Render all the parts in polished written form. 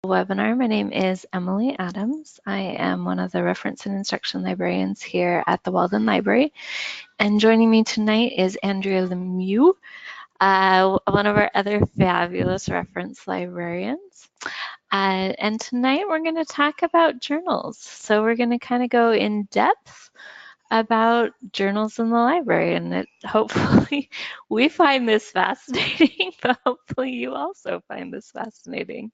Webinar. My name is Emily Adams. I am one of the reference and instruction librarians here at the Walden Library. And joining me tonight is Andrea Lemieux, one of our other fabulous reference librarians. And tonight we're going to talk about journals. So we're going to kind of go in depth about journals in the library, and hopefully we find this fascinating, but hopefully you also find this fascinating.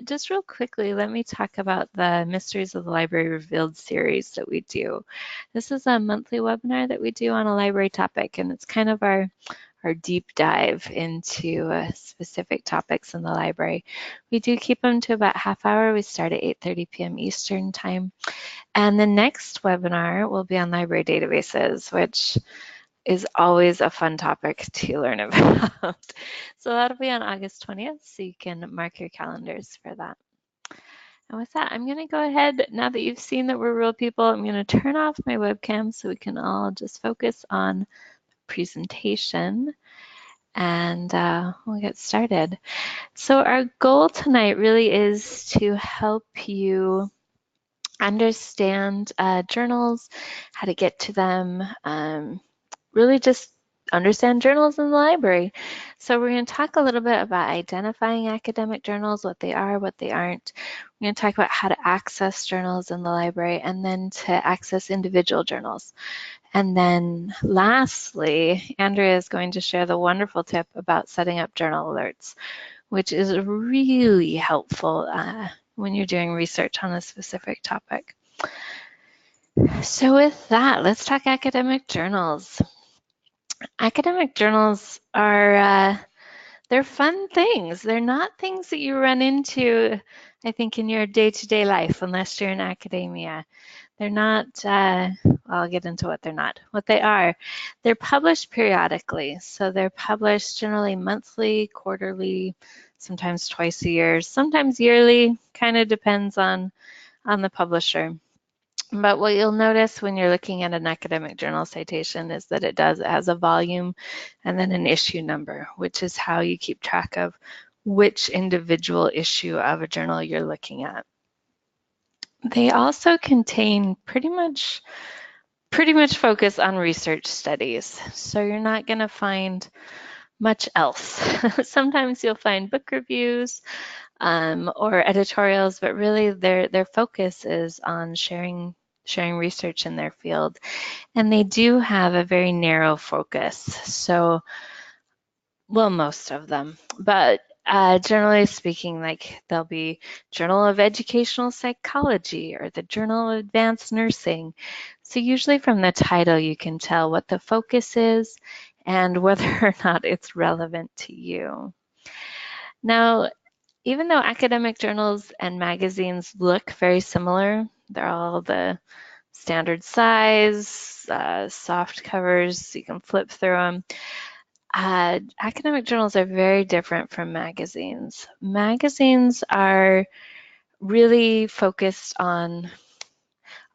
Just real quickly, let me talk about the Mysteries of the Library Revealed series that we do. This is a monthly webinar that we do on a library topic, and it's kind of our deep dive into specific topics in the library. We do keep them to about half hour. We start at 8:30 p.m. Eastern time. And the next webinar will be on library databases, which is always a fun topic to learn about. So that'll be on August 20th, so you can mark your calendars for that. And with that, I'm going to go ahead, now that you've seen that we're real people, I'm going to turn off my webcam so we can all just focus on the presentation, and we'll get started. So our goal tonight really is to help you understand journals, how to get to them, really just understand journals in the library. So we're going to talk a little bit about identifying academic journals, what they are, what they aren't. We're going to talk about how to access journals in the library, and then to access individual journals. And then lastly, Andrea is going to share the wonderful tip about setting up journal alerts, which is really helpful when you're doing research on a specific topic. So with that, let's talk academic journals. Academic journals are, they're fun things. They're not things that you run into, I think, in your day-to-day life, unless you're in academia. They're not, I'll get into what they're not. What they are, they're published periodically. So they're published generally monthly, quarterly, sometimes twice a year, sometimes yearly, kind of depends on the publisher. But what you'll notice when you're looking at an academic journal citation is that it has a volume and then an issue number, which is how you keep track of which individual issue of a journal you're looking at. They also contain pretty much focus on research studies. So you're not going to find much else. Sometimes you'll find book reviews or editorials, but really their focus is on sharing research in their field. And they do have a very narrow focus. So, well, most of them, but generally speaking, like there'll be Journal of Educational Psychology or the Journal of Advanced Nursing. So usually from the title, you can tell what the focus is and whether or not it's relevant to you. Now, even though academic journals and magazines look very similar, they're all the standard size, soft covers, so you can flip through them. Academic journals are very different from magazines. Magazines are really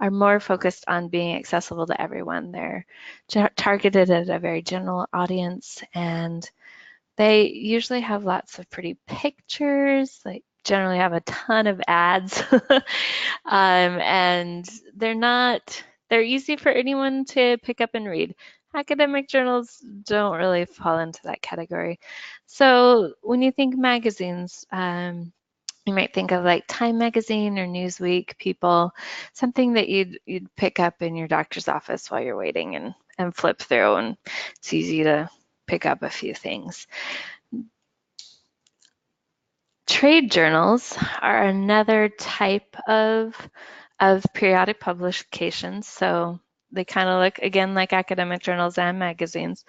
more focused on being accessible to everyone. They're targeted at a very general audience, and they usually have lots of pretty pictures, like generally have a ton of ads, and they're easy for anyone to pick up and read. Academic journals don't really fall into that category. So when you think magazines, you might think of like Time Magazine or Newsweek, People, something that you'd pick up in your doctor's office while you're waiting and flip through, and it's easy to pick up a few things. Trade journals are another type of periodic publications. So they kind of look, again, like academic journals and magazines,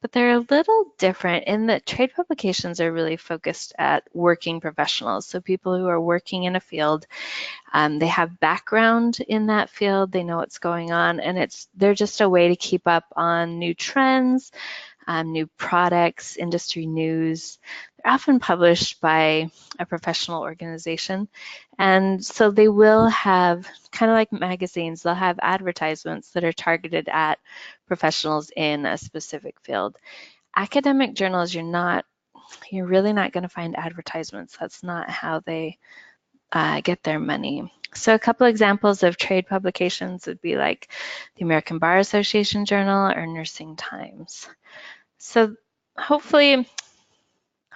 but they're a little different in that trade publications are really focused at working professionals. So people who are working in a field, they have background in that field, they know what's going on, and they're just a way to keep up on new trends, new products, industry news. They're often published by a professional organization. And so they will have, kind of like magazines, they'll have advertisements that are targeted at professionals in a specific field. Academic journals, you're not you're really not going to find advertisements. That's not how they get their money. So a couple examples of trade publications would be like the American Bar Association Journal or Nursing Times. So hopefully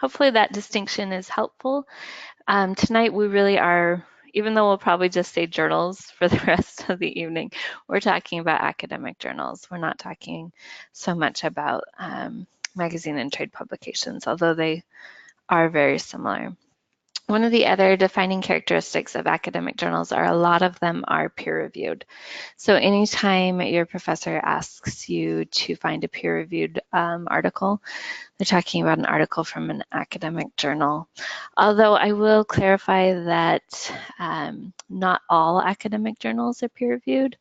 that distinction is helpful. Tonight we really are, even though we'll probably just say journals for the rest of the evening, we're talking about academic journals. We're not talking so much about magazine and trade publications, although they are very similar. One of the other defining characteristics of academic journals are a lot of them are peer-reviewed. So anytime your professor asks you to find a peer-reviewed article, they're talking about an article from an academic journal. Although I will clarify that not all academic journals are peer-reviewed,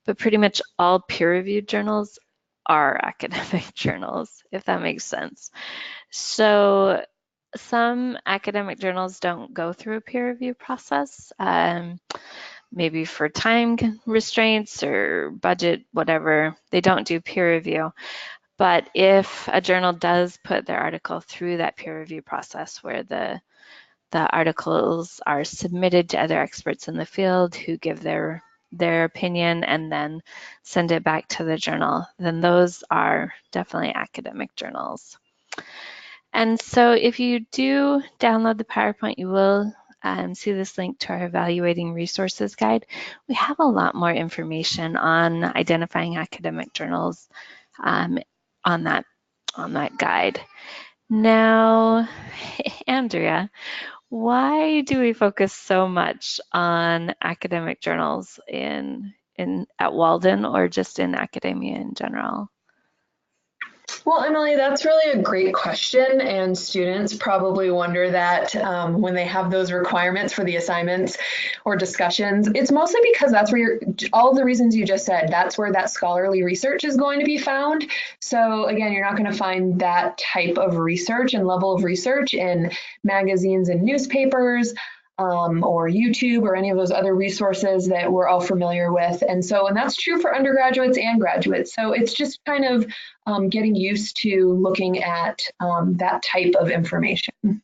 but pretty much all peer-reviewed journals are academic journals, if that makes sense. So some academic journals don't go through a peer review process, maybe for time restraints or budget, whatever. They don't do peer review. But if a journal does put their article through that peer review process where the articles are submitted to other experts in the field who give their opinion and then send it back to the journal, then those are definitely academic journals. And so if you do download the PowerPoint, you will see this link to our Evaluating Resources Guide. We have a lot more information on identifying academic journals on that guide. Now, Andrea, why do we focus so much on academic journals at Walden or just in academia in general? Well, Emily, that's really a great question, and students probably wonder that when they have those requirements for the assignments or discussions. It's mostly because that's where all of the reasons you just said, that's where that scholarly research is going to be found. So again, you're not going to find that type of research and level of research in magazines and newspapers, or YouTube or any of those other resources that we're all familiar with. And that's true for undergraduates and graduates. So it's just kind of getting used to looking at that type of information.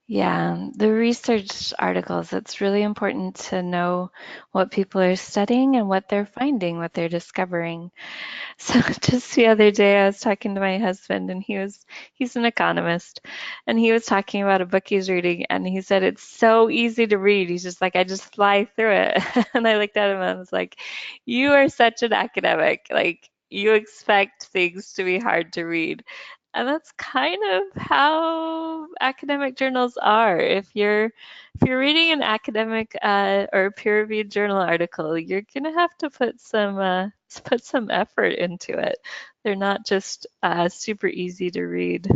Yeah, the research articles, it's really important to know what people are studying and what they're finding, what they're discovering. So just the other day I was talking to my husband and he's an economist and he was talking about a book he's reading and he said it's so easy to read. He's just like, I just fly through it. And I looked at him and I was like, you are such an academic. Like you expect things to be hard to read. And that's kind of how academic journals are. If you're reading an academic or peer-reviewed journal article, you're gonna have to put some effort into it. They're not just super easy to read.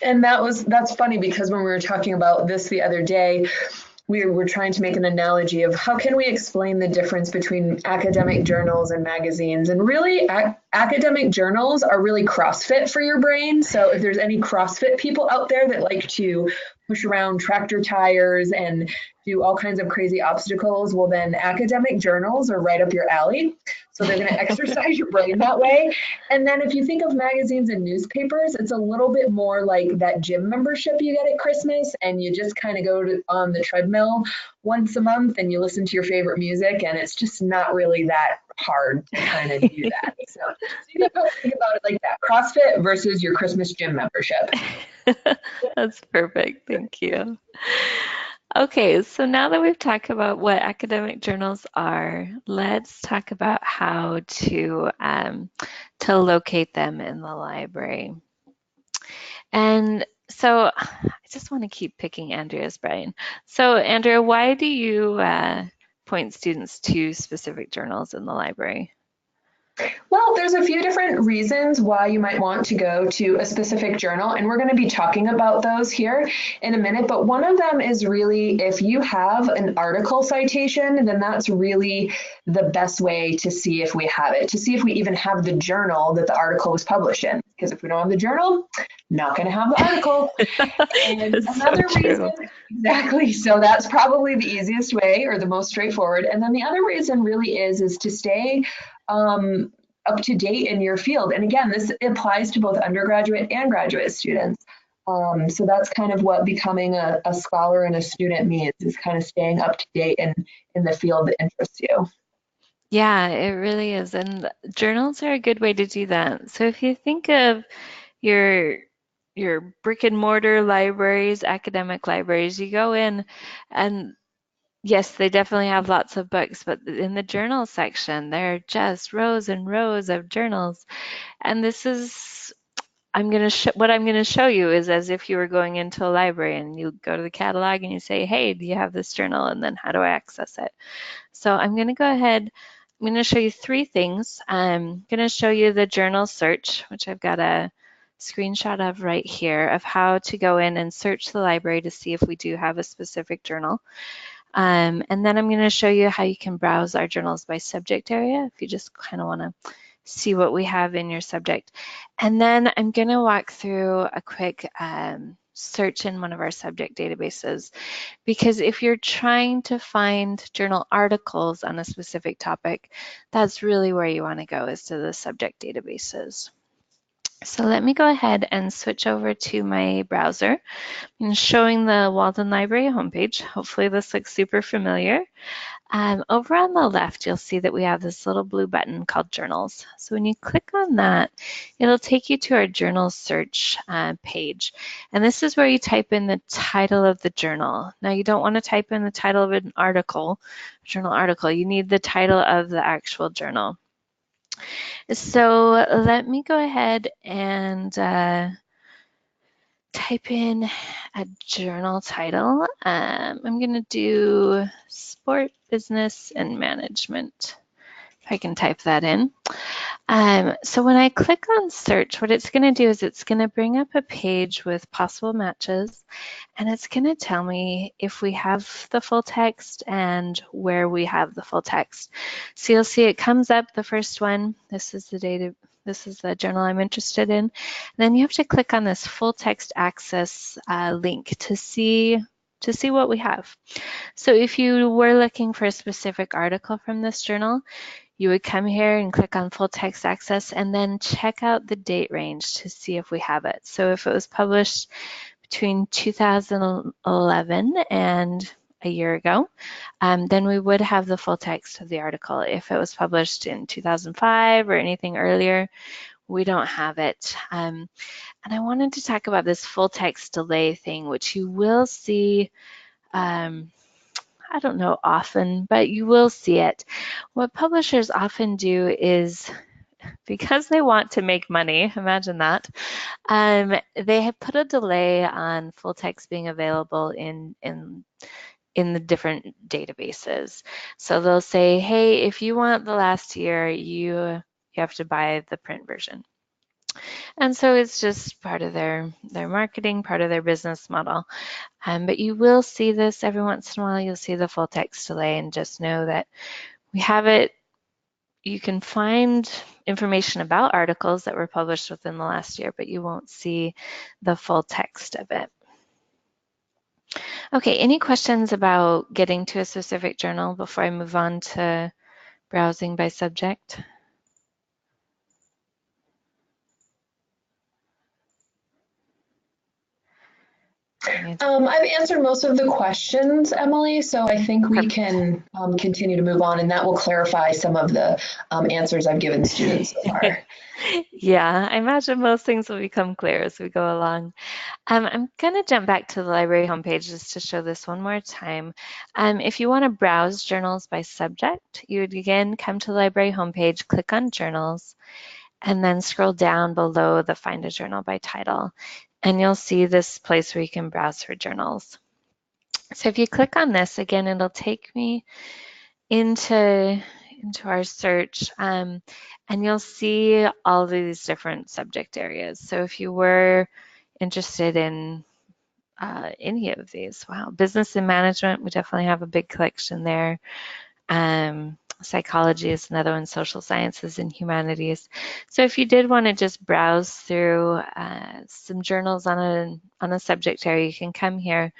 And that's funny because when we were talking about this the other day, we were trying to make an analogy of how can we explain the difference between academic journals and magazines. And really, academic journals are really CrossFit for your brain. So if there's any CrossFit people out there that like to push around tractor tires and do all kinds of crazy obstacles, well then academic journals are right up your alley. So they're going to exercise your brain that way. And then if you think of magazines and newspapers, it's a little bit more like that gym membership you get at Christmas, and you just kind of go on the treadmill once a month and you listen to your favorite music, and it's just not really that hard to kind of do that. So you can think about it like that: CrossFit versus your Christmas gym membership. That's perfect. Thank you. Okay, so now that we've talked about what academic journals are, let's talk about how to locate them in the library. And so I just want to keep picking Andrea's brain. So Andrea, why do you point students to specific journals in the library? Well, there's a few different reasons why you might want to go to a specific journal, and we're going to be talking about those here in a minute. But one of them is really if you have an article citation, then that's really the best way to see if we have it, to see if we even have the journal that the article was published in. Because if we don't have the journal, not going to have the article. And another reason, exactly. So that's probably the easiest way or the most straightforward. And then the other reason really is to stay up to date in your field. And again, this applies to both undergraduate and graduate students. So that's kind of what becoming a scholar and a student means, is kind of staying up to date in the field that interests you. Yeah, it really is. And journals are a good way to do that. So if you think of your your brick and mortar libraries, academic libraries, you go in and yes, they definitely have lots of books, but in the journal section, there are just rows and rows of journals. And this is what I'm gonna show you is as if you were going into a library and you go to the catalog and you say, "Hey, do you have this journal?" And then how do I access it? So I'm going to go ahead. I'm going to show you three things. I'm going to show you the journal search, which I've got a screenshot of right here of how to go in and search the library to see if we do have a specific journal. And then I'm going to show you how you can browse our journals by subject area if you just kind of want to see what we have in your subject. And then I'm going to walk through a quick search in one of our subject databases. Because if you're trying to find journal articles on a specific topic, that's really where you want to go, is to the subject databases. So let me go ahead and switch over to my browser. I'm showing the Walden Library homepage. Hopefully this looks super familiar. Over on the left, you'll see that we have this little blue button called Journals. So when you click on that, it'll take you to our journal search page. And this is where you type in the title of the journal. Now, you don't want to type in the title of an article, journal article. You need the title of the actual journal. So let me go ahead and type in a journal title. I'm going to do Sport, Business, and Management. If I can type that in. So when I click on search, what it's going to do is it's going to bring up a page with possible matches, and it's going to tell me if we have the full text and where we have the full text. So you'll see it comes up, the first one. This is the data. This is the journal I'm interested in. And then you have to click on this full text access link to see what we have. So if you were looking for a specific article from this journal, you would come here and click on full text access and then check out the date range to see if we have it. So if it was published between 2011 and a year ago, then we would have the full text of the article. If it was published in 2005 or anything earlier, we don't have it. And I wanted to talk about this full text delay thing, which you will see I don't know often, but you will see it. What publishers often do is, because they want to make money, imagine that, they have put a delay on full text being available in the different databases. So they'll say, hey, if you want the last year, you have to buy the print version. And so it's just part of their marketing, part of their business model. But you will see this every once in a while. You'll see the full text delay, and just know that we have it. You can find information about articles that were published within the last year, but you won't see the full text of it. Okay, any questions about getting to a specific journal before I move on to browsing by subject? I've answered most of the questions, Emily, so I think we Perfect. can continue to move on, and that will clarify some of the answers I've given students so far. Yeah, I imagine most things will become clear as we go along. I'm going to jump back to the library homepage just to show this one more time. If you want to browse journals by subject, you would again come to the library homepage, click on journals, and then scroll down below the Find a Journal by title. And you'll see this place where you can browse for journals. So if you click on this, again, it'll take me into our search, and you'll see all of these different subject areas. So if you were interested in any of these, wow, business and management, we definitely have a big collection there. Psychology is another one, social sciences and humanities. So if you did want to just browse through some journals on a subject area, you can come here,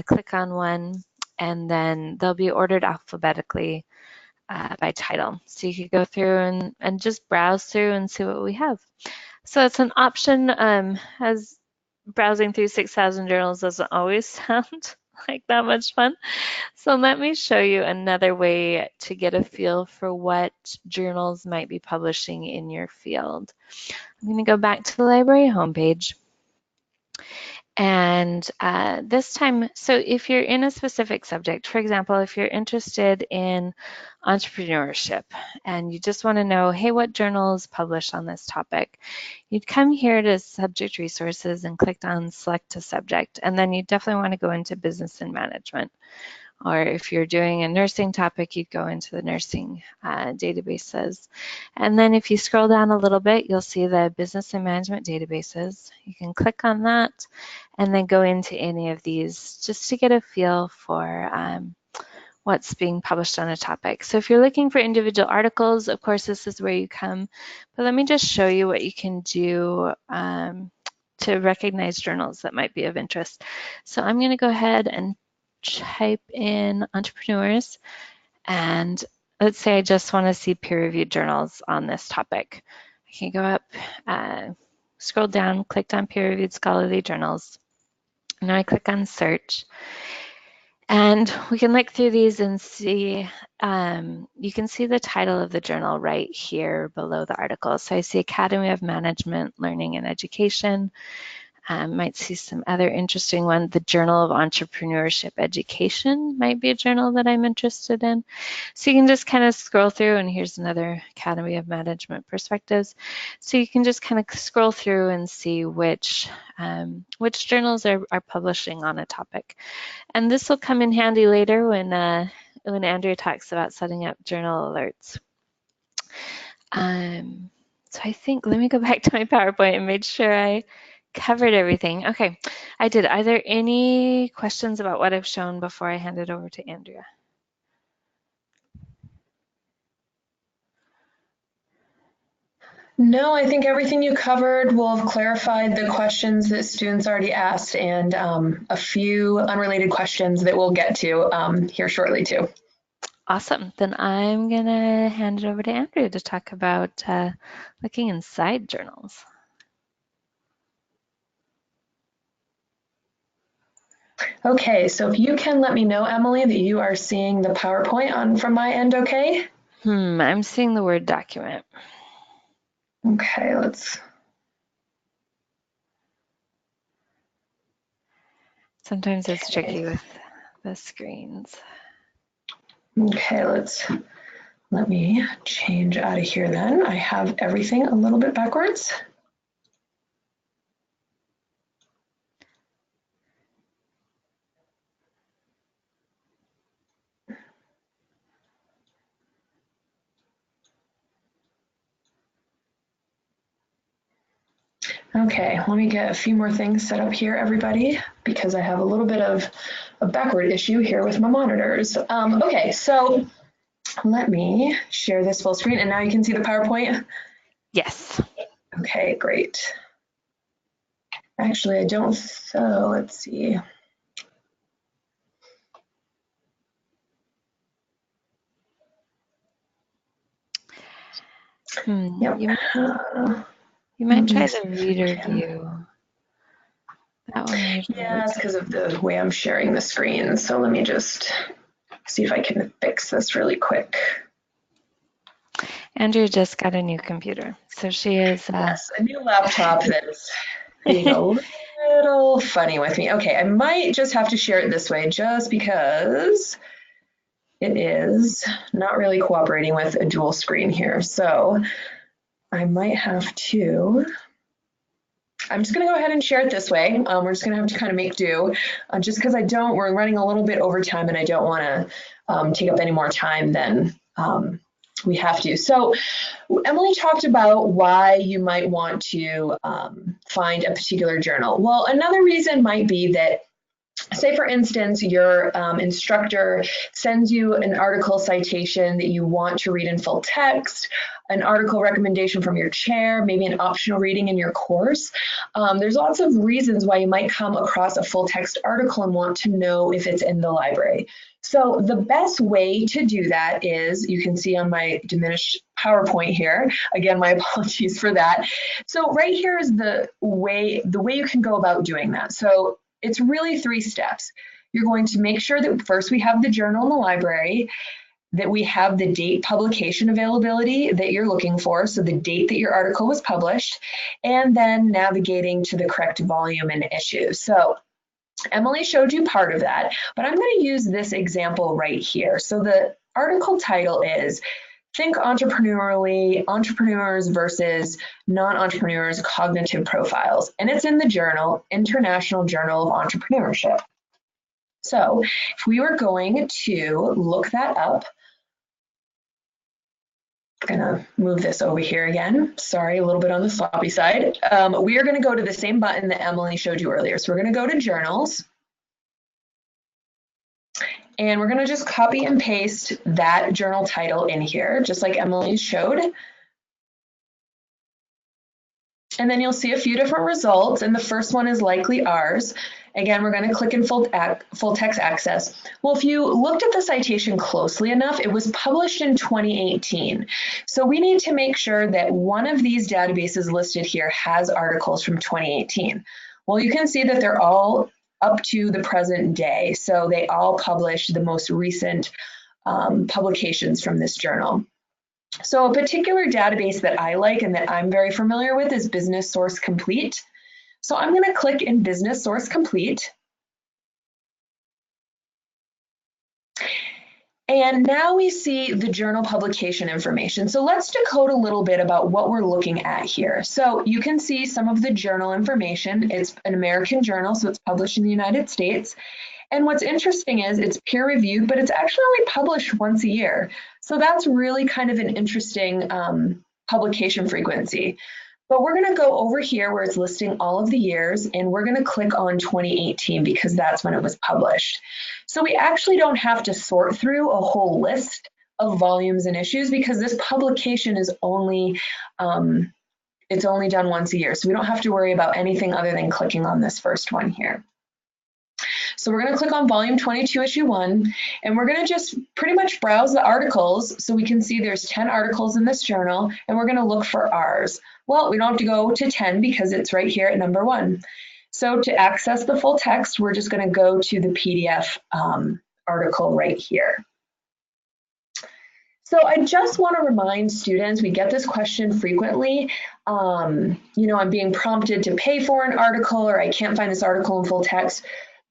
click on one, and then they'll be ordered alphabetically by title. So you could go through and just browse through and see what we have. So it's an option as browsing through 6,000 journals doesn't always sound like that much fun. So let me show you another way to get a feel for what journals might be publishing in your field. I'm going to go back to the library homepage. And this time, so if you're in a specific subject, for example, if you're interested in entrepreneurship and you just want to know, hey, what journals publish on this topic, you'd come here to subject resources and click on select a subject. And then you definitely want to go into business and management. Or if you're doing a nursing topic, you'd go into the nursing databases. And then if you scroll down a little bit, you'll see the business and management databases. You can click on that and then go into any of these just to get a feel for what's being published on a topic. So if you're looking for individual articles, of course, this is where you come. But let me just show you what you can do to recognize journals that might be of interest. So I'm going to go ahead and type in entrepreneurs, and let's say I just want to see peer-reviewed journals on this topic. I can go up, scroll down, clicked on peer-reviewed scholarly journals. Now I click on search, and we can look through these and see, you can see the title of the journal right here below the article. So I see Academy of Management, Learning and Education. Might see some other interesting one. The Journal of Entrepreneurship Education might be a journal that I'm interested in. So you can just kind of scroll through, and here's another Academy of Management Perspectives. So you can just kind of scroll through and see which journals are publishing on a topic. And this will come in handy later when Andrea talks about setting up journal alerts. So I think, let me go back to my PowerPoint and make sure I covered everything. Okay, I did. Are there any questions about what I've shown before I hand it over to Andrea? No, I think everything you covered will have clarified the questions that students already asked and a few unrelated questions that we'll get to here shortly too. Awesome. Then I'm going to hand it over to Andrea to talk about looking inside journals. Okay, so if you can let me know, Emily, that you are seeing the PowerPoint from my end, okay? I'm seeing the Word document. Okay, let's. Sometimes it's tricky with the screens. Okay, let me change out of here then. I have everything a little bit backwards. Okay, let me get a few more things set up here, everybody, because I have a little bit of a backward issue here with my monitors. Okay, so let me share this full screen, and now you can see the PowerPoint? Yes. Okay, great. Actually, I don't, so let's see. Yep. You might try the reader view. That one usually Yeah, it's because of the way I'm sharing the screen. So let me just see if I can fix this really quick. Andrea just got a new computer, so she is. Yes, a new laptop that's being a little funny with me. Okay, I might just have to share it this way just because it is not really cooperating with a dual screen here. So I might have to. I'm just going to go ahead and share it this way. We're just going to have to kind of make do just because we're running a little bit over time and I don't want to take up any more time than we have to. So Emily talked about why you might want to find a particular journal. Well, another reason might be that say for instance, your instructor sends you an article citation that you want to read in full text, an article recommendation from your chair, maybe an optional reading in your course. There's lots of reasons why you might come across a full text article and want to know if it's in the library. So the best way to do that is, you can see on my diminished PowerPoint here, again, my apologies for that. So right here is the way you can go about doing that. So it's really 3 steps. You're going to make sure that first we have the journal in the library, that we have the date publication availability that you're looking for, so the date that your article was published, and then navigating to the correct volume and issue. So Emily showed you part of that, but I'm going to use this example right here. So the article title is Think Entrepreneurially, Entrepreneurs versus Non-Entrepreneurs Cognitive Profiles, and it's in the journal, International Journal of Entrepreneurship. So if we were going to look that up, I'm gonna move this over here again. Sorry, a little bit on the sloppy side. We are gonna go to the same button that Emily showed you earlier. So we're gonna go to journals, and we're gonna just copy and paste that journal title in here, just like Emily showed. And then you'll see a few different results, and the first one is likely ours. Again, we're going to click in full text access. Well, if you looked at the citation closely enough, it was published in 2018. So we need to make sure that one of these databases listed here has articles from 2018. Well, you can see that they're all up to the present day. So they all publish the most recent publications from this journal. So a particular database that I like and that I'm very familiar with is Business Source Complete. So I'm going to click in Business Source Complete. And now we see the journal publication information. So let's decode a little bit about what we're looking at here. So you can see some of the journal information. It's an American journal, so it's published in the United States. And what's interesting is it's peer reviewed, but it's actually only published once a year. So that's really kind of an interesting publication frequency. But we're going to go over here where it's listing all of the years, and we're going to click on 2018 because that's when it was published. So we actually don't have to sort through a whole list of volumes and issues because this publication is only it's only done once a year. So we don't have to worry about anything other than clicking on this first one here. So we're going to click on volume 22, issue 1, and we're going to just pretty much browse the articles so we can see there's 10 articles in this journal, and we're going to look for ours. Well, we don't have to go to 10 because it's right here at number 1. So to access the full text, we're just going to go to the PDF article right here. So I just want to remind students, we get this question frequently, I'm being prompted to pay for an article, or I can't find this article in full text.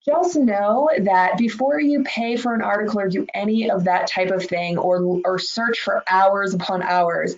Just know that before you pay for an article or do any of that type of thing, or search for hours upon hours,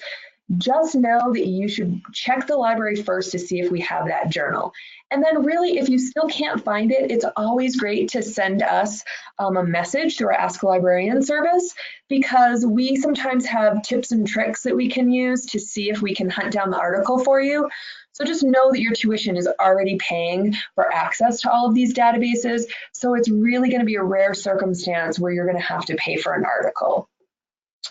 just know that you should check the library first to see if we have that journal. And then really, if you still can't find it, it's always great to send us a message through our Ask a Librarian service, because we sometimes have tips and tricks that we can use to see if we can hunt down the article for you. So just know that your tuition is already paying for access to all of these databases. So it's really going to be a rare circumstance where you're going to have to pay for an article.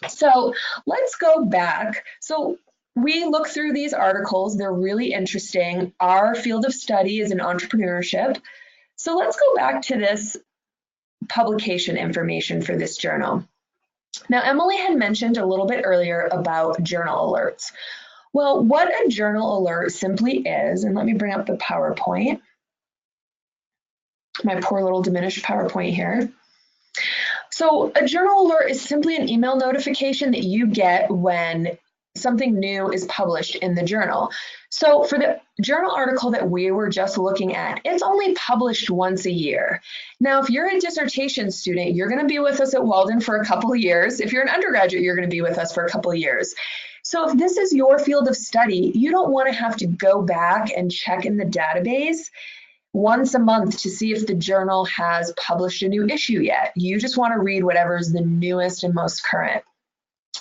So let's go back. So we look through these articles. They're really interesting. Our field of study is in entrepreneurship. So let's go back to this publication information for this journal. Now, Emily had mentioned a little bit earlier about journal alerts. Well, what a journal alert simply is, and let me bring up the PowerPoint, my poor little diminished PowerPoint here. So a journal alert is simply an email notification that you get when something new is published in the journal. So for the journal article that we were just looking at, it's only published once a year. Now, if you're a dissertation student, you're going to be with us at Walden for a couple of years. If you're an undergraduate, you're going to be with us for a couple of years. So if this is your field of study, you don't want to have to go back and check in the database once a month to see if the journal has published a new issue yet. You just want to read whatever is the newest and most current.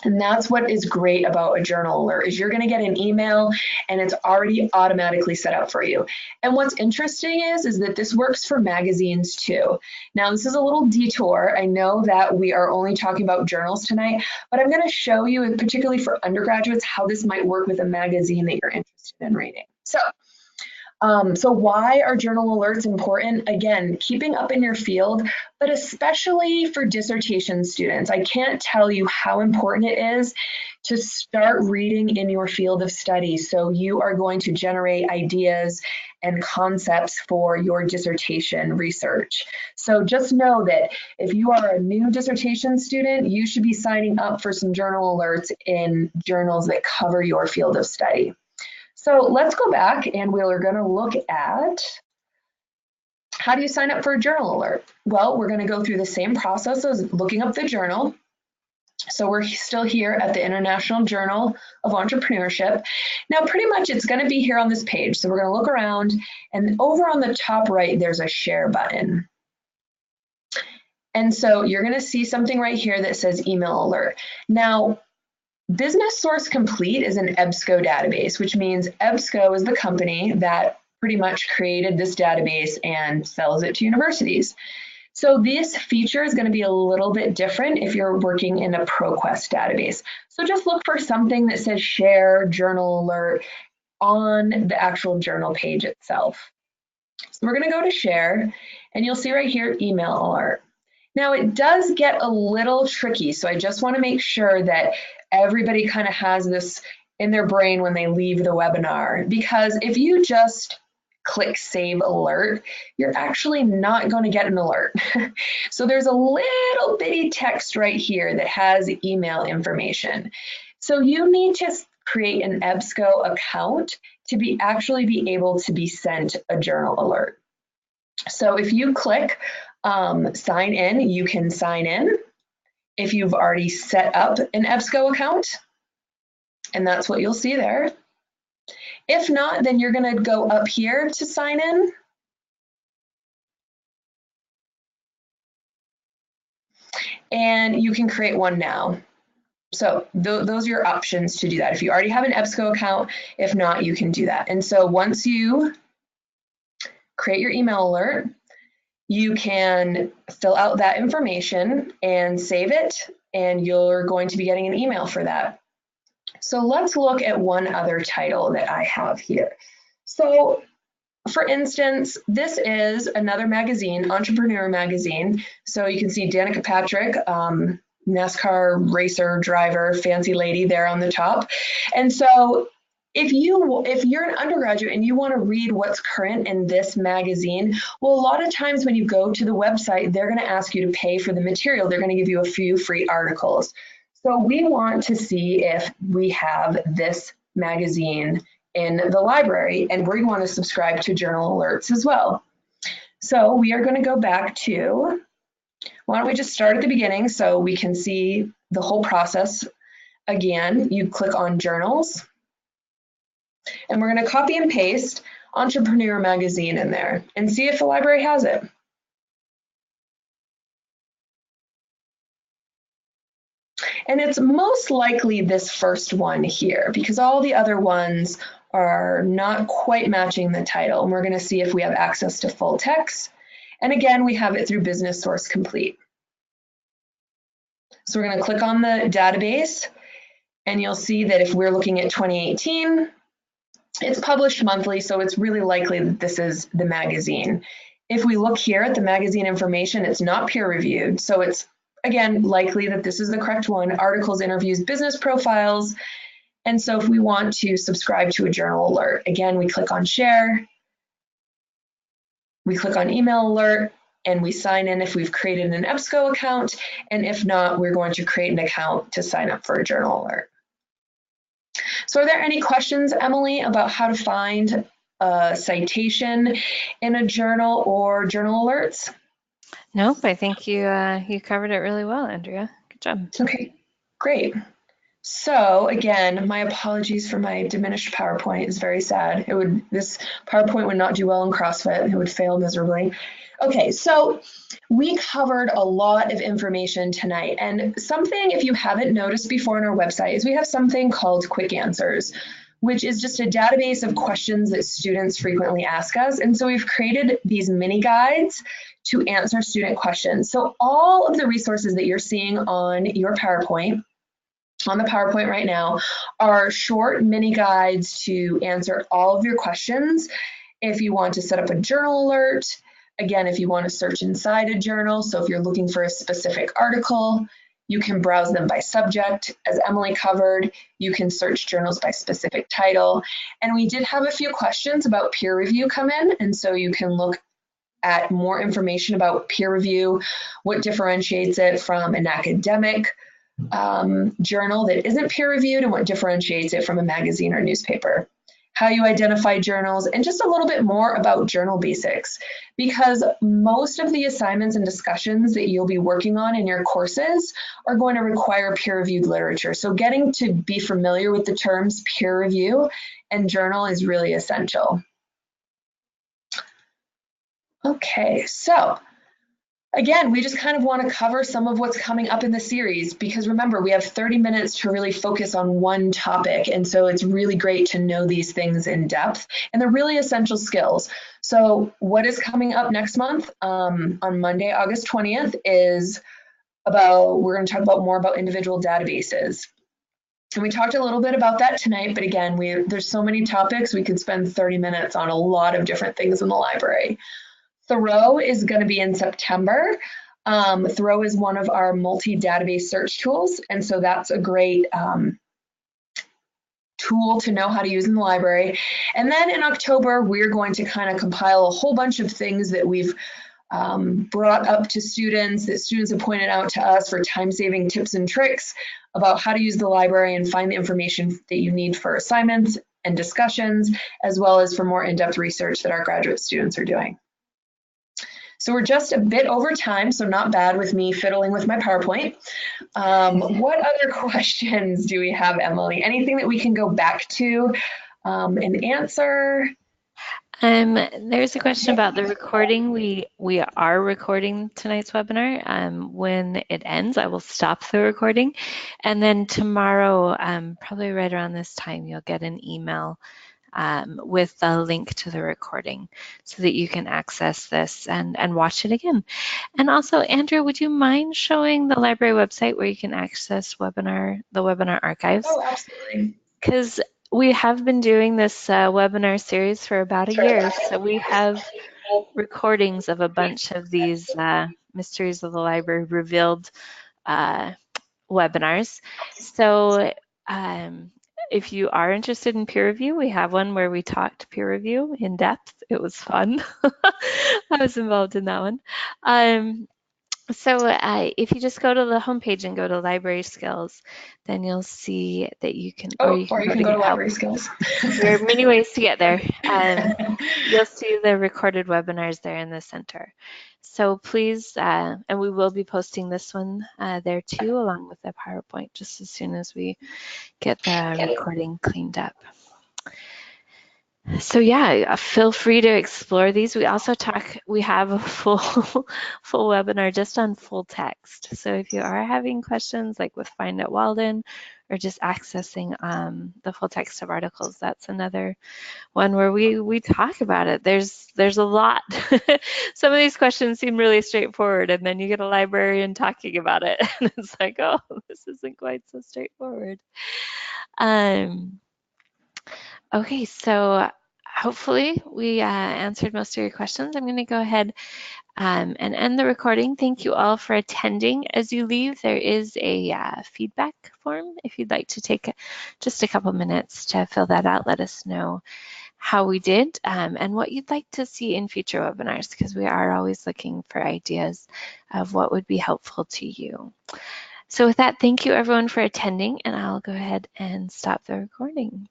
And that's what is great about a journal alert is you're going to get an email and it's already automatically set up for you. And what's interesting is that this works for magazines too. Now, this is a little detour. I know that we are only talking about journals tonight, but I'm going to show you, particularly for undergraduates, how this might work with a magazine that you're interested in reading. So why are journal alerts important? Again, keeping up in your field, but especially for dissertation students. I can't tell you how important it is to start reading in your field of study. So you are going to generate ideas and concepts for your dissertation research. So just know that if you are a new dissertation student, you should be signing up for some journal alerts in journals that cover your field of study. So let's go back and we're going to look at how do you sign up for a journal alert? Well, we're going to go through the same process as looking up the journal. So we're still here at the International Journal of Entrepreneurship. Now, pretty much it's going to be here on this page. So we're going to look around and over on the top right, there's a share button. And so you're going to see something right here that says email alert. Now, Business Source Complete is an EBSCO database, which means EBSCO is the company that pretty much created this database and sells it to universities. So this feature is going to be a little bit different if you're working in a ProQuest database. So just look for something that says share journal alert on the actual journal page itself. So we're going to go to share and you'll see right here email alert. Now it does get a little tricky, so I just want to make sure that everybody kind of has this in their brain when they leave the webinar, because if you just click save alert, you're actually not going to get an alert. So there's a little bitty text right here that has email information. So you need to create an EBSCO account to actually be able to be sent a journal alert. So if you click sign in, you can sign in if you've already set up an EBSCO account, and that's what you'll see there. If not, then you're going to go up here to sign in. And you can create one now. So those are your options to do that. If you already have an EBSCO account, if not, you can do that. And so once you create your email alert, you can fill out that information and save it, and you're going to be getting an email for that. So let's look at one other title that I have here. So for instance, this is another magazine, Entrepreneur Magazine. So you can see Danica Patrick, NASCAR racer, driver, fancy lady there on the top. And so if you're an undergraduate and you want to read what's current in this magazine, well, a lot of times when you go to the website, they're going to ask you to pay for the material. They're going to give you a few free articles. So we want to see if we have this magazine in the library, and we're going to want to subscribe to journal alerts as well. So we are going to go back to, why don't we just start at the beginning so we can see the whole process. Again, you click on journals, and we're going to copy and paste Entrepreneur Magazine in there and see if the library has it. And it's most likely this first one here because all the other ones are not quite matching the title. And we're going to see if we have access to full text. And again, we have it through Business Source Complete. So we're going to click on the database, and you'll see that if we're looking at 2018, it's published monthly, so it's really likely that this is the magazine. If we look here at the magazine information, it's not peer reviewed, so it's, again, likely that this is the correct one. Articles, interviews, business profiles. And so if we want to subscribe to a journal alert, again, we click on share, we click on email alert, and we sign in if we've created an EBSCO account. And if not, we're going to create an account to sign up for a journal alert. So are there any questions, Emily, about how to find a citation in a journal or journal alerts? Nope, I think you covered it really well, Andrea. Good job. Okay, great. So again, my apologies for my diminished PowerPoint. It's very sad. This PowerPoint would not do well in CrossFit. It would fail miserably. Okay, so we covered a lot of information tonight, and something, if you haven't noticed before on our website, is we have something called Quick Answers, which is just a database of questions that students frequently ask us. And so we've created these mini guides to answer student questions. So all of the resources that you're seeing on your PowerPoint, on the PowerPoint right now, are short mini guides to answer all of your questions. If you want to set up a journal alert, again, if you want to search inside a journal, so if you're looking for a specific article, you can browse them by subject. As Emily covered, you can search journals by specific title. And we did have a few questions about peer review come in, and so you can look at more information about peer review, what differentiates it from an academic journal that isn't peer reviewed, and what differentiates it from a magazine or newspaper, how you identify journals, and just a little bit more about journal basics, because most of the assignments and discussions that you'll be working on in your courses are going to require peer-reviewed literature. So getting to be familiar with the terms peer review and journal is really essential. Okay, so again, we just kind of want to cover some of what's coming up in the series, because remember, we have 30 minutes to really focus on one topic. And so it's really great to know these things in depth, and they're really essential skills. So what is coming up next month on Monday, August 20th is we're going to talk about more about individual databases. And we talked a little bit about that tonight, but again, there's so many topics, we could spend 30 minutes on a lot of different things in the library. Thoreau is going to be in September. Thoreau is one of our multi-database search tools, and so that's a great tool to know how to use in the library. And then in October, we're going to kind of compile a whole bunch of things that we've brought up to students, that students have pointed out to us for time-saving tips and tricks about how to use the library and find the information that you need for assignments and discussions, as well as for more in-depth research that our graduate students are doing. So we're just a bit over time, so not bad with me fiddling with my PowerPoint. What other questions do we have, Emily? Anything that we can go back to and answer? There's a question about the recording. We are recording tonight's webinar. When it ends, I will stop the recording. And then tomorrow, probably right around this time, you'll get an email with the link to the recording so that you can access this and watch it again. And also, Andrew, would you mind showing the library website where you can access the webinar archives? Oh, absolutely. Because we have been doing this webinar series for about a year, so we have recordings of a bunch of these Mysteries of the Library Revealed webinars. So if you are interested in peer review, we have one where we talked peer review in depth. It was fun. I was involved in that one. So if you just go to the homepage and go to library skills, then you'll see that you can, or you can go to library skills. There are many ways to get there. You'll see the recorded webinars there in the center. So please, and we will be posting this one there too, along with the PowerPoint, just as soon as we get the recording cleaned up. So yeah, feel free to explore these. We have a full webinar just on full text. So if you are having questions like with Find at Walden or just accessing the full text of articles, that's another one where we talk about it. There's a lot. Some of these questions seem really straightforward, and then you get a librarian talking about it, and it's like, oh, this isn't quite so straightforward. Okay, so hopefully we answered most of your questions. I'm going to go ahead and end the recording. Thank you all for attending. As you leave, there is a feedback form. If you'd like to take just a couple minutes to fill that out, let us know how we did and what you'd like to see in future webinars, because we are always looking for ideas of what would be helpful to you. So with that, thank you everyone for attending, and I'll go ahead and stop the recording.